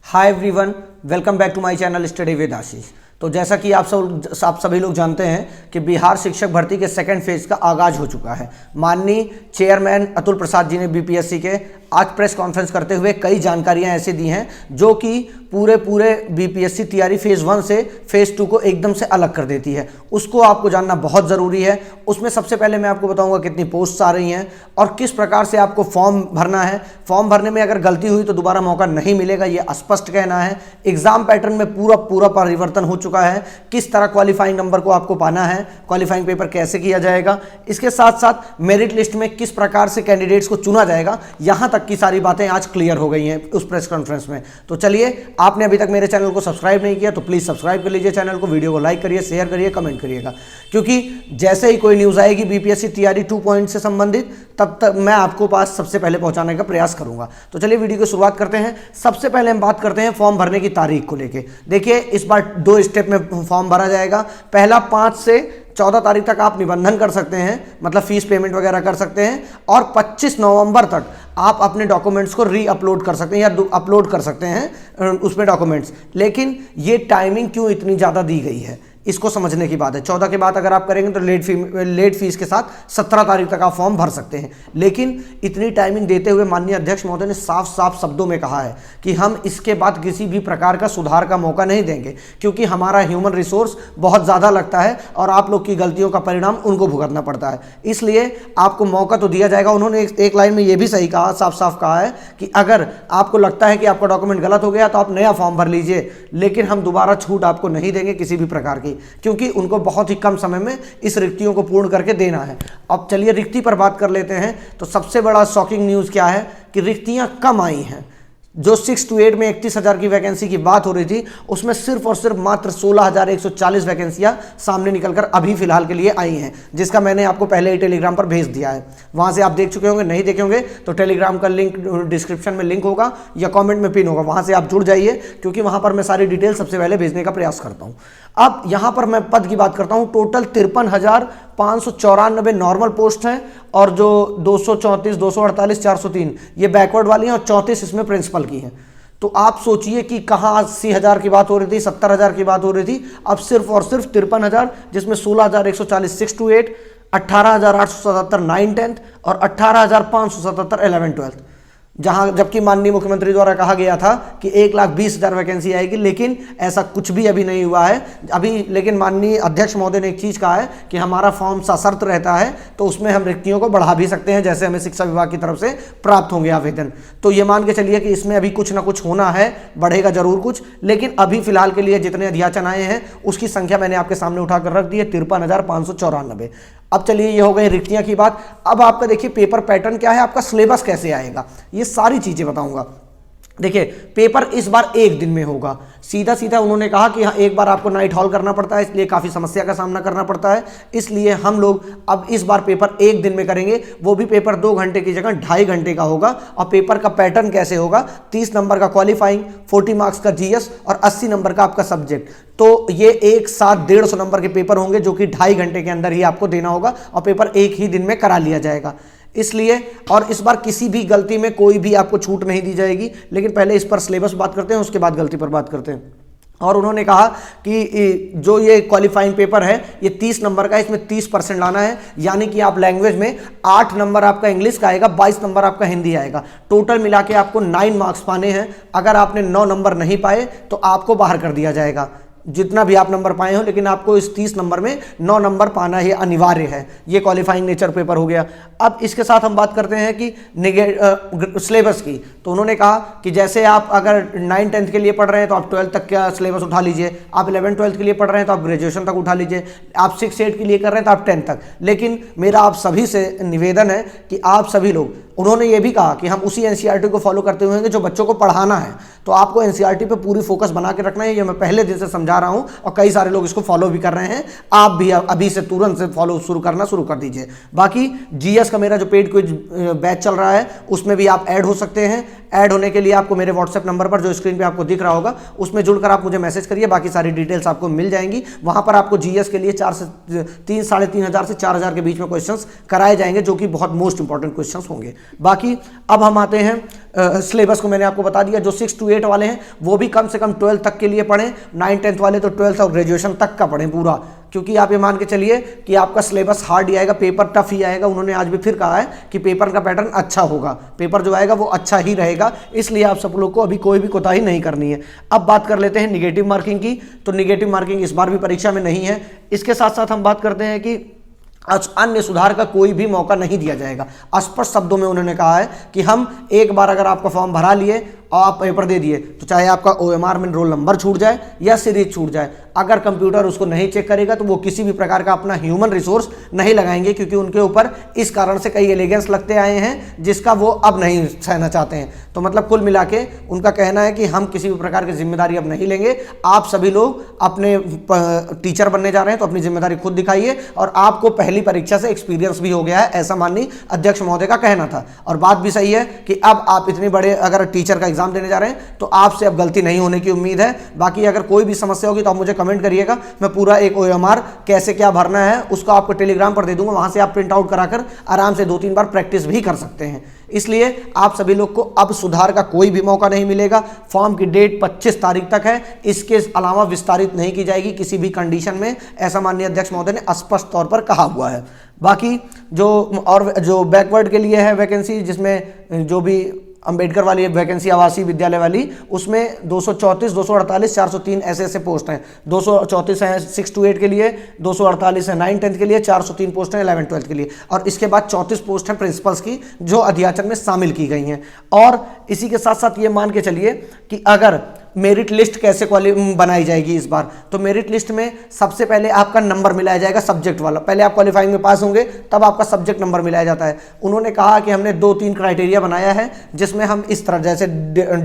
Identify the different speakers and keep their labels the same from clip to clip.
Speaker 1: Hi everyone, welcome back to my channel study with Ashish. तो जैसा कि आप सभी लोग जानते हैं कि बिहार शिक्षक भर्ती के सेकंड फेज का आगाज हो चुका है। माननीय चेयरमैन अतुल प्रसाद जी ने बीपीएससी के आज प्रेस कॉन्फ्रेंस करते हुए कई जानकारियां ऐसे दी हैं जो कि पूरे बीपीएससी तैयारी फेज़ 1 से फेज़ 2 को एकदम से अलग कर देती है। उसको आपको जानना बहुत ज़रूरी है। उसमें सबसे पहले मैं आपको बताऊंगा कितनी पोस्ट्स आ रही हैं और किस प्रकार से आपको फॉर्म भरना है। फॉर्म भरने में अगर गलती हुई तो दोबारा मौका नहीं मिलेगा, ये स्पष्ट कहना है। एग्जाम पैटर्न में पूरा परिवर्तन हो चुका है। किस तरह क्वालिफाइंग नंबर को आपको पाना है, क्वालिफाइंग पेपर कैसे किया जाएगा, इसके साथ साथ मेरिट लिस्ट में किस प्रकार से कैंडिडेट्स को चुना जाएगा, यहां तक की सारी बातें आज क्लियर हो गई हैं उस प्रेस कॉन्फ्रेंस में। तो चलिए, आपने अभी तक मेरे चैनल को सब्सक्राइब नहीं किया तो प्लीज सब्सक्राइब कर लीजिए चैनल को, वीडियो को लाइक करिए, शेयर करिए, कमेंट करिएगा, क्योंकि जैसे ही कोई न्यूज आएगी बीपीएससी तैयारी 2 से संबंधित, तब तक मैं आपको पास सबसे पहले पहुंचाने का प्रयास करूंगा। तो चलिए वीडियो की शुरुआत करते हैं। सबसे पहले हम बात करते हैं फॉर्म भरने की तारीख को लेके। देखिए, इस बार 2 स्टेप में फॉर्म भरा जाएगा। पहला 5 से 14 तारीख तक आप निबंधन कर सकते हैं, मतलब फीस पेमेंट वगैरह कर सकते हैं, और 25 नवंबर तक आप अपने डॉक्यूमेंट्स को री अपलोड कर सकते हैं या अपलोड कर सकते हैं उसमें डॉक्यूमेंट्स। लेकिन ये टाइमिंग क्यों इतनी ज़्यादा दी गई है, इसको समझने की बात है। 14 के बाद अगर आप करेंगे तो लेट फीस के साथ 17 तारीख तक आप फॉर्म भर सकते हैं। लेकिन इतनी टाइमिंग देते हुए माननीय अध्यक्ष महोदय ने साफ शब्दों में कहा है कि हम इसके बाद किसी भी प्रकार का सुधार का मौका नहीं देंगे, क्योंकि हमारा ह्यूमन रिसोर्स बहुत ज़्यादा लगता है और आप लोग की गलतियों का परिणाम उनको भुगतना पड़ता है। इसलिए आपको मौका तो दिया जाएगा। उन्होंने एक लाइन में ये भी सही कहा, साफ कहा है कि अगर आपको लगता है कि आपका डॉक्यूमेंट गलत हो गया तो आप नया फॉर्म भर लीजिए, लेकिन हम दोबारा छूट आपको नहीं देंगे किसी भी प्रकार की, क्योंकि उनको बहुत ही कम समय में इस रिक्तियों को पूर्ण करके देना है। अब चलिए रिक्ति पर बात कर लेते हैं। तो सबसे बड़ा शॉकिंग न्यूज़ क्या है कि रिक्तियां कम आई हैं। जो 6 to 8 में 31,000 की वैकेंसी की बात हो रही थी, उसमें सिर्फ और सिर्फ मात्र 16,140 वैकेंसियां सामने निकलकर अभी फिलहाल के लिए आई हैं, जिसका मैंने आपको पहले ही टेलीग्राम पर भेज दिया है। वहां से आप देख चुके होंगे, नहीं देखे होंगे तो टेलीग्राम का लिंक डिस्क्रिप्शन में लिंक होगा या कॉमेंट में पिन होगा, वहां से आप जुड़ जाइए, क्योंकि वहां पर मैं सारी डिटेल सबसे पहले भेजने का प्रयास करता हूं। अब यहां पर मैं पद की बात करता हूं। टोटल 53,594 नॉर्मल पोस्ट हैं और जो 234, 248, 403 ये बैकवर्ड वाली हैं और 34 इसमें प्रिंसिपल की हैं। तो आप सोचिए कि कहाँ 80,000 की बात हो रही थी, 70,000 की बात हो रही थी, अब सिर्फ और सिर्फ 53,000, जिसमें 16,140 6 to 8, 18,877 9 10th और 18,577 11 12th। जहां जबकि माननीय मुख्यमंत्री द्वारा कहा गया था कि 1,20,000 वैकेंसी आएगी, लेकिन ऐसा कुछ भी अभी नहीं हुआ है अभी। लेकिन माननीय अध्यक्ष महोदय ने एक चीज़ कहा है कि हमारा फॉर्म सशर्त रहता है, तो उसमें हम रिक्तियों को बढ़ा भी सकते हैं, जैसे हमें शिक्षा विभाग की तरफ से प्राप्त होंगे आवेदन। तो ये मान के चलिए कि इसमें अभी कुछ ना कुछ होना है, बढ़ेगा जरूर कुछ, लेकिन अभी फिलहाल के लिए जितने अध्याचन आए हैं उसकी संख्या मैंने आपके सामने उठाकर रख दी है, 53,594। अब चलिए, ये हो गई रिक्तियां की बात। अब आपका देखिए पेपर पैटर्न क्या है, आपका सिलेबस कैसे आएगा, ये सारी चीजें बताऊंगा। देखिए, पेपर इस बार 1 दिन में होगा। सीधा उन्होंने कहा कि हाँ, एक बार आपको नाइट हॉल करना पड़ता है, इसलिए काफ़ी समस्या का सामना करना पड़ता है, इसलिए हम लोग अब इस बार पेपर 1 दिन में करेंगे। वो भी पेपर 2 घंटे की जगह 2.5 घंटे का होगा। और पेपर का पैटर्न कैसे होगा, 30 नंबर का क्वालिफाइंग, 40 मार्क्स का जीएस और 80 नंबर का आपका सब्जेक्ट। तो ये एक साथ 150 नंबर के पेपर होंगे, जो कि 2.5 घंटे के अंदर ही आपको देना होगा और पेपर एक ही दिन में करा लिया जाएगा। इसलिए, और इस बार किसी भी गलती में कोई भी आपको छूट नहीं दी जाएगी। लेकिन पहले इस पर सिलेबस बात करते हैं, उसके बाद गलती पर बात करते हैं। और उन्होंने कहा कि जो ये क्वालिफाइंग पेपर है ये 30 नंबर का है, इसमें 30% लाना है, यानी कि आप लैंग्वेज में 8 नंबर आपका इंग्लिश का आएगा, 22 नंबर आपका हिंदी आएगा। टोटल मिला के आपको 9 मार्क्स पाने हैं। अगर आपने 9 नंबर नहीं पाए तो आपको बाहर कर दिया जाएगा, जितना भी आप नंबर पाए हो, लेकिन आपको इस 30 नंबर में 9 नंबर पाना ही अनिवार्य है। ये क्वालिफाइंग नेचर पेपर हो गया। अब इसके साथ हम बात करते हैं कि सिलेबस की। तो उन्होंने कहा कि जैसे आप अगर 9 10th के लिए पढ़ रहे हैं तो आप 12th तक का सिलेबस उठा लीजिए, आप 11 12th के लिए पढ़ रहे हैं तो आप ग्रेजुएशन तक उठा लीजिए, आप 6 8 के लिए कर रहे हैं तो आप 10th तक। लेकिन मेरा आप सभी से निवेदन है कि आप सभी लोग, उन्होंने ये भी कहा कि हम उसी एनसीईआरटी को फॉलो करते हुए जो बच्चों को पढ़ाना है, तो आपको एनसीईआरटी पे पूरी फोकस बना के रखना है। ये मैं पहले दिन से समझा रहा हूं और कई सारे लोग इसको फॉलो भी कर रहे हैं। आप भी अभी से तुरंत से फॉलो शुरू कर दीजिए। बाकी जीएस का मेरा जो पेड क्विज बैच चल रहा है उसमें भी आप ऐड हो सकते हैं। ऐड होने के लिए आपको मेरे व्हाट्सएप नंबर पर जो स्क्रीन पे आपको दिख रहा होगा उसमें जुड़कर आप मुझे मैसेज करिए, बाकी सारी डिटेल्स आपको मिल जाएंगी। वहां पर आपको जीएस के लिए 3,500 से 4,000 के बीच में क्वेश्चंस कराए जाएंगे, जो कि बहुत मोस्ट इंपॉर्टेंट क्वेश्चंस होंगे। बाकी अब हम आते हैं सिलेबस को मैंने आपको बता दिया। जो 6 to 8 वाले हैं वो भी कम से कम 12 तक के लिए पढ़ें, 9 10th वाले तो 12th और ग्रेजुएशन तक का पढ़ें पूरा, क्योंकि आप ये मान के चलिए कि आपका सिलेबस हार्ड ही आएगा, पेपर टफ ही आएगा। उन्होंने आज भी फिर कहा है कि पेपर का पैटर्न अच्छा होगा, पेपर जो आएगा वो अच्छा ही रहेगा, इसलिए आप सब लोग को अभी कोई भी कोताही नहीं करनी है। अब बात कर लेते हैं निगेटिव मार्किंग की। तो निगेटिव मार्किंग इस बार भी परीक्षा में नहीं है। इसके साथ साथ हम बात करते हैं कि अन्य सुधार का कोई भी मौका नहीं दिया जाएगा। स्पष्ट शब्दों में उन्होंने कहा है कि हम एक बार अगर आपका फॉर्म भरा लिए और आप पेपर दे दिए तो चाहे आपका OMR में रोल नंबर छूट जाए या सीरीज छूट जाए, अगर कंप्यूटर उसको नहीं चेक करेगा तो वो किसी भी प्रकार का अपना ह्यूमन रिसोर्स नहीं लगाएंगे, क्योंकि उनके ऊपर इस कारण से कई एलिगेंस लगते आए हैं जिसका वो अब नहीं सहना चाहते हैं। तो मतलब कुल मिला के उनका कहना है कि हम किसी भी प्रकार की जिम्मेदारी अब नहीं लेंगे, आप सभी लोग अपने टीचर बनने जा रहे हैं तो अपनी जिम्मेदारी खुद दिखाइए, और आपको पहली परीक्षा से एक्सपीरियंस भी हो गया है, ऐसा माननीय अध्यक्ष महोदय का कहना था। और बात भी सही है कि अब आप इतने बड़े अगर टीचर का एग्जाम देने जा रहे हैं तो आपसे अब गलती नहीं होने की उम्मीद है। बाकी अगर कोई भी समस्या होगी तो आप मुझे कमेंट करिएगा, मैं पूरा एक OMR कैसे क्या भरना है उसको आपको टेलीग्राम पर दे दूंगा, वहां से आप प्रिंट आउट कराकर आराम से 2-3 बार प्रैक्टिस भी कर सकते हैं। इसलिए आप सभी लोग को अब सुधार का कोई भी मौका नहीं मिलेगा। फॉर्म की डेट 25 तारीख तक है, इसके अलावा विस्तारित नहीं की जाएगी किसी भी कंडीशन में, ऐसा माननीय अध्यक्ष महोदय ने स्पष्ट तौर पर कहा हुआ है। बाकी जो बैकवर्ड के लिए है वैकेंसी, जिसमें जो भी अंबेडकर वाली वैकेंसी आवासीय विद्यालय वाली, उसमें 234, 248, 403 ऐसे पोस्ट हैं। 234 हैं 6 to 8 के लिए, 248 है 9 10th के लिए, 403 पोस्ट हैं 11 12th के लिए, और इसके बाद 34 पोस्ट हैं प्रिंसिपल्स की जो अध्याचन में शामिल की गई हैं। और इसी के साथ साथ ये मान के चलिए कि अगर मेरिट लिस्ट कैसे बनाई जाएगी इस बार, तो मेरिट लिस्ट में सबसे पहले आपका नंबर मिलाया जाएगा सब्जेक्ट वाला। पहले आप क्वालिफाइंग में पास होंगे तब आपका सब्जेक्ट नंबर मिलाया जाता है। उन्होंने कहा कि हमने 2-3 क्राइटेरिया बनाया है, जिसमें हम इस तरह, जैसे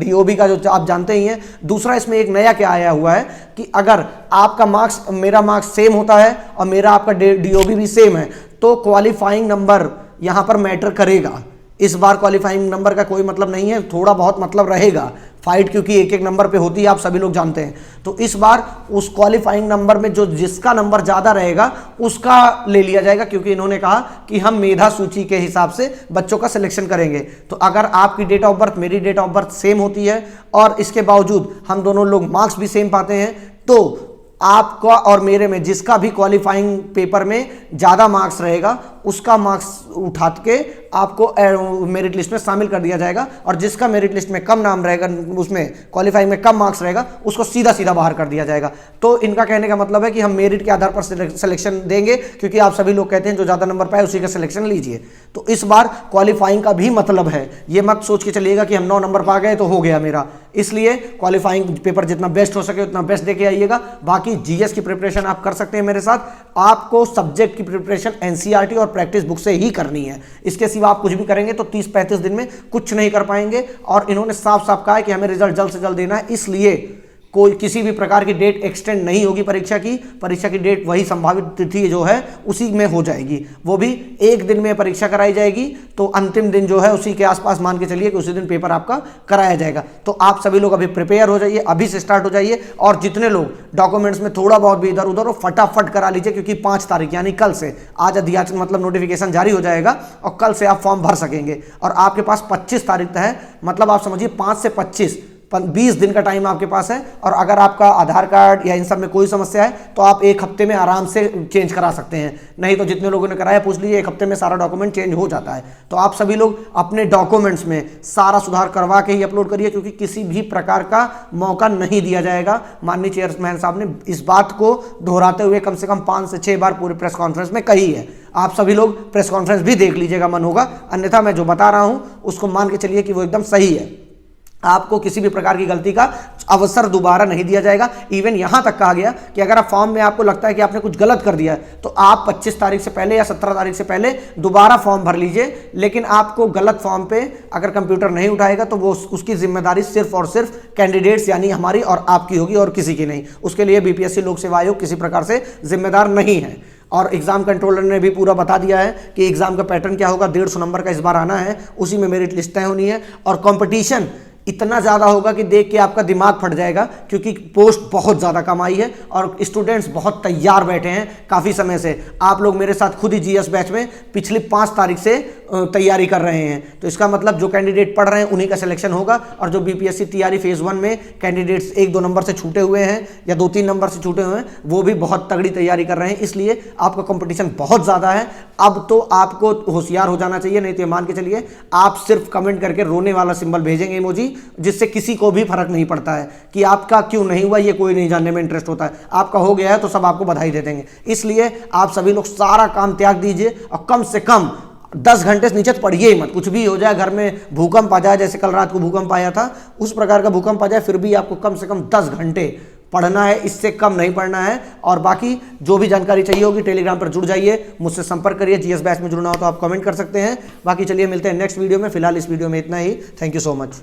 Speaker 1: DOB का जो आप जानते ही हैं। दूसरा इसमें एक नया क्या आया हुआ है कि अगर आपका मार्क्स मेरा मार्क्स सेम होता है और मेरा आपका DOB भी सेम है तो क्वालिफाइंग नंबर यहां पर मैटर करेगा। इस बार क्वालिफाइंग नंबर का कोई मतलब नहीं है, थोड़ा बहुत मतलब रहेगा, फाइट क्योंकि एक एक नंबर पे होती है, आप सभी लोग जानते हैं। तो इस बार उस क्वालिफाइंग नंबर में जो जिसका नंबर ज्यादा रहेगा उसका ले लिया जाएगा, क्योंकि इन्होंने कहा कि हम मेधा सूची के हिसाब से बच्चों का सिलेक्शन करेंगे। तो अगर आपकी डेट ऑफ बर्थ मेरी डेट ऑफ बर्थ सेम होती है और इसके बावजूद हम दोनों लोग मार्क्स भी सेम पाते हैं, तो आपका और मेरे में जिसका भी क्वालिफाइंग पेपर में ज्यादा मार्क्स रहेगा उसका मार्क्स उठा के आपको मेरिट लिस्ट में शामिल कर दिया जाएगा, और जिसका मेरिट लिस्ट में कम नाम रहेगा, उसमें क्वालिफाइंग में कम मार्क्स रहेगा, उसको सीधा सीधा बाहर कर दिया जाएगा। तो इनका कहने का मतलब है कि हम मेरिट के आधार पर सिलेक्शन देंगे, क्योंकि आप सभी लोग कहते हैं जो ज्यादा नंबर पाए उसी का सिलेक्शन लीजिए। तो इस बार क्वालिफाइंग का भी मतलब है, ये मत सोच के चलिएगा कि हम 9 नंबर पा गए तो हो गया मेरा। इसलिए क्वालिफाइंग पेपर जितना बेस्ट हो सके उतना बेस्ट देके आइएगा। बाकी GS की प्रिपरेशन आप कर सकते हैं मेरे साथ। आपको सब्जेक्ट की प्रिपरेशन NCERT और प्रैक्टिस बुक से ही करनी है, इसके सिवा आप कुछ भी करेंगे तो 30-35 दिन में कुछ नहीं कर पाएंगे। और इन्होंने साफ साफ कहा है कि हमें रिजल्ट जल्द से जल्द देना है, इसलिए कोई किसी भी प्रकार की डेट एक्सटेंड नहीं होगी परीक्षा की डेट वही संभावित तिथि जो है उसी में हो जाएगी, वो भी एक दिन में परीक्षा कराई जाएगी। तो अंतिम दिन जो है उसी के आसपास मान के चलिए कि उसी दिन पेपर आपका कराया जाएगा। तो आप सभी लोग अभी प्रिपेयर हो जाइए, अभी से स्टार्ट हो जाइए, और जितने लोग डॉक्यूमेंट्स में थोड़ा बहुत भी इधर उधर हो फटाफट करा लीजिए, क्योंकि 5 तारीख यानी कल से, आज अध्याचन मतलब नोटिफिकेशन जारी हो जाएगा और कल से आप फॉर्म भर सकेंगे। और आपके पास 25 तारीख है, मतलब आप समझिए 5 से 25 20 दिन का टाइम आपके पास है। और अगर आपका आधार कार्ड या इन सब में कोई समस्या है तो आप एक हफ्ते में आराम से चेंज करा सकते हैं, नहीं तो जितने लोगों ने कराया पूछ लीजिए, एक हफ्ते में सारा डॉक्यूमेंट चेंज हो जाता है। तो आप सभी लोग अपने डॉक्यूमेंट्स में सारा सुधार करवा के ही अपलोड करिए, क्योंकि किसी भी प्रकार का मौका नहीं दिया जाएगा। माननीय चेयरमैन साहब ने इस बात को दोहराते हुए कम से कम 5 से 6 बार पूरे प्रेस कॉन्फ्रेंस में कही है। आप सभी लोग प्रेस कॉन्फ्रेंस भी देख लीजिएगा, मन होगा, अन्यथा मैं जो बता रहा हूं उसको मान के चलिए कि वो एकदम सही है। आपको किसी भी प्रकार की गलती का अवसर दोबारा नहीं दिया जाएगा। इवन यहां तक कहा गया कि अगर आप फॉर्म में आपको लगता है कि आपने कुछ गलत कर दिया है तो आप 25 तारीख से पहले या 17 तारीख से पहले दोबारा फॉर्म भर लीजिए, लेकिन आपको गलत फॉर्म पे अगर कंप्यूटर नहीं उठाएगा तो वो उसकी जिम्मेदारी सिर्फ और सिर्फ कैंडिडेट्स यानी हमारी और आपकी होगी और किसी की नहीं। उसके लिए BPSC लोक सेवा आयोग किसी प्रकार से जिम्मेदार नहीं है। और एग्जाम कंट्रोलर ने भी पूरा बता दिया है कि एग्जाम का पैटर्न क्या होगा, 150 नंबर का इस बार आना है, उसी में मेरिट लिस्ट तय होनी है। और कंपटीशन इतना ज़्यादा होगा कि देख के आपका दिमाग फट जाएगा, क्योंकि पोस्ट बहुत ज़्यादा कम आई है और स्टूडेंट्स बहुत तैयार बैठे हैं काफ़ी समय से। आप लोग मेरे साथ खुद ही जीएस बैच में पिछली 5 तारीख से तैयारी कर रहे हैं, तो इसका मतलब जो कैंडिडेट पढ़ रहे हैं उन्हीं का सिलेक्शन होगा। और जो बीपीएससी तैयारी फेज़ 1 में कैंडिडेट्स 1-2 नंबर से छूटे हुए हैं या 2-3 नंबर से छूटे हुए हैं, वो भी बहुत तगड़ी तैयारी कर रहे हैं, इसलिए आपका कंपटीशन बहुत ज़्यादा है। अब तो आपको होशियार हो जाना चाहिए, नहीं तो मान के चलिए आप सिर्फ कमेंट करके रोने वाला सिंबल भेजेंगे इमोजी, जिससे किसी को भी फर्क नहीं पड़ता है कि आपका क्यों नहीं हुआ, ये कोई नहीं जानने में इंटरेस्ट होता है। आपका हो गया है तो सब आपको बधाई दे देंगे। इसलिए आप सभी लोग सारा काम त्याग दीजिए और कम से कम 10 घंटे से नीचे तो पढ़िए ही मत। कुछ भी हो जाए, घर में भूकंप आ जाए, जैसे कल रात को भूकंप आया था उस प्रकार का भूकंप आ जाए, फिर भी आपको कम से कम 10 घंटे पढ़ना है, इससे कम नहीं पढ़ना है। और बाकी जो भी जानकारी चाहिए होगी टेलीग्राम पर जुड़ जाइए, मुझसे संपर्क करिए। जीएस बैच में जुड़ना हो तो आप कमेंट कर सकते हैं। बाकी चलिए मिलते हैं नेक्स्ट वीडियो में। फिलहाल इस वीडियो में इतना ही। Thank you so much.